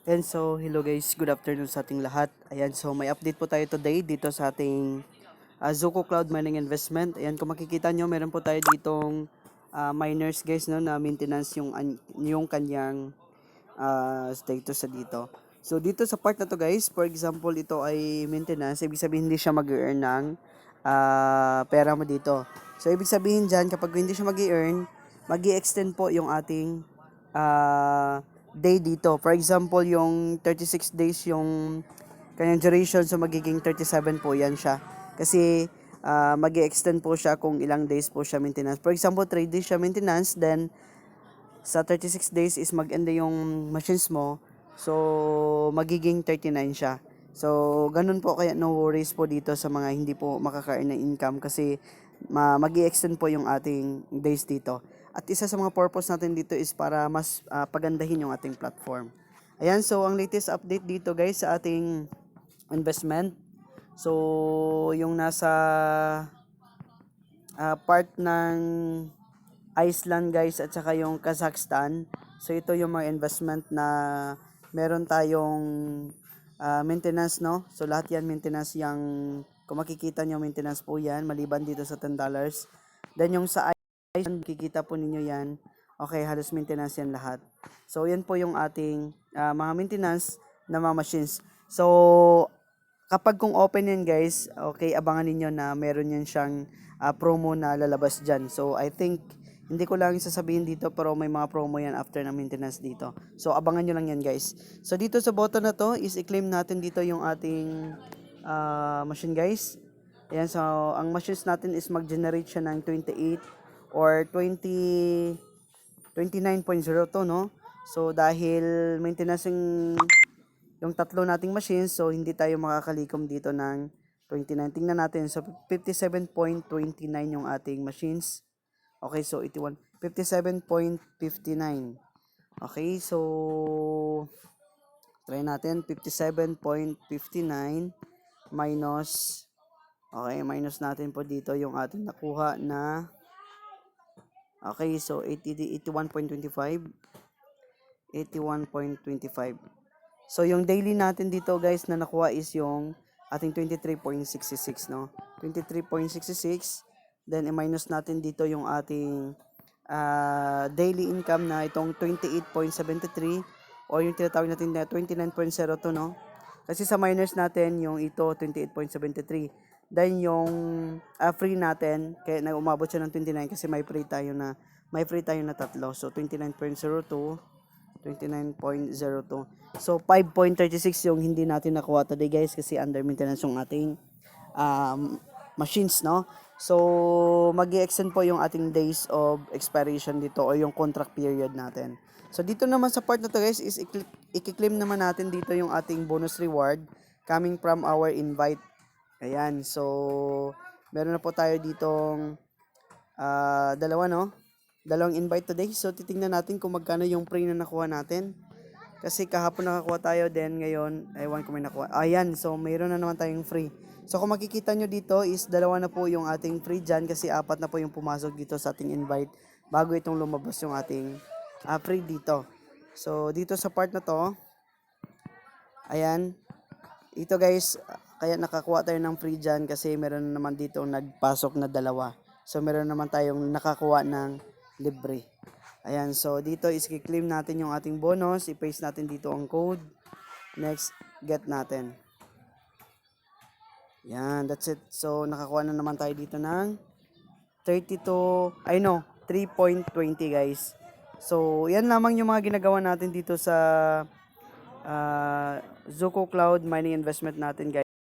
And so, hello guys, good afternoon sa ating lahat. Ayan, so may update po tayo today dito sa ating Zoco Cloud Mining Investment. Ayan, kung makikita nyo, meron po tayo ditong miners guys, no, na maintenance yung kanyang status sa dito. So, dito sa part na to guys, for example, ito ay maintenance, ibig sabihin hindi siya mag-earn ng pera mo dito. So, ibig sabihin dyan, kapag hindi siya mag-earn, mag-i-extend po yung ating day dito. For example, yung 36 days yung kanyang duration, so magiging 37 po yan siya. Kasi mag-extend po siya kung ilang days po siya maintenance. For example, 3 days siya maintenance, then sa 36 days is mag-end yung machines mo. So, magiging 39 siya. So, ganun po kaya no worries po dito sa mga hindi po makaka-earn ng income kasi mag-i-extend po yung ating days dito. At isa sa mga purpose natin dito is para mas pagandahin yung ating platform. Ayan, so ang latest update dito guys sa ating investment. So, yung nasa part ng Iceland guys at saka yung Kazakhstan. So, ito yung mga investment na meron tayong maintenance, no? So, lahat yan maintenance yung, kung makikita nyo, maintenance po yan, maliban dito sa $10. Then, yung sa Iceland, kikita po ninyo yan. Okay, halos maintenance yan lahat. So, yan po yung ating mga maintenance na mga machines. So, kapag kung open yan guys, okay, abangan ninyo na meron yan siyang promo na lalabas dyan. So, I think, hindi ko lang sasabihin dito pero may mga promo yan after ng maintenance dito. So, abangan nyo lang yan guys. So, dito sa button na to is i-claim natin dito yung ating machine guys. Ayan, so, ang machines natin is mag-generate siya ng 28 or 29.02, no? So, dahil maintenance yung tatlo nating machines, so hindi tayo makakalikom dito ng 29. Tingnan natin. So, 57.29 yung ating machines. Okay, so 81. 57.59. Okay, so try natin. 57.59 minus, okay, minus natin po dito yung ating nakuha na, okay, so 81.25. 81.25. So, yung daily natin dito guys na nakuha is yung ating 23.66, no? 23.66. Then, i-minus natin dito yung ating daily income na itong 28.73 or yung tinatawag natin na 29.02, no? Kasi sa miners natin, yung ito 28.73. Then, yung free natin, kaya umabot siya ng 29 kasi may free tayo na tatlo. So, 29.02. 29.02. So, 5.36 yung hindi natin nakuha today guys kasi under maintenance yung ating machines, no? So, mag-i-extend po yung ating days of expiration dito o yung contract period natin. So, dito naman sa part na to guys is i-claim naman natin dito yung ating bonus reward coming from our invite. Ayan, so, meron na po tayo ditong dalawa, no? Dalawang invite today. So, titingnan natin kung magkano yung free na nakuha natin. Kasi kahapon nakakuha tayo, then ngayon, ewan ko may nakuha. Ayan, so mayroon na naman tayong free. So, kung makikita nyo dito is dalawa na po yung ating free dyan kasi apat na po yung pumasok dito sa ating invite bago itong lumabas yung ating free dito. So, dito sa part na to, ayan, ito guys, kaya nakakuha tayo ng free dyan kasi meron na naman dito nagpasok na dalawa. So, meron naman tayong nakakuha ng libre. Ayan, so dito is i-claim natin yung ating bonus, i-paste natin dito ang code. Next, get natin. Yan, that's it. So, nakakuha na naman tayo dito ng 3.20 guys. So, yan lamang yung mga ginagawa natin dito sa Zoco Cloud Mining Investment natin guys.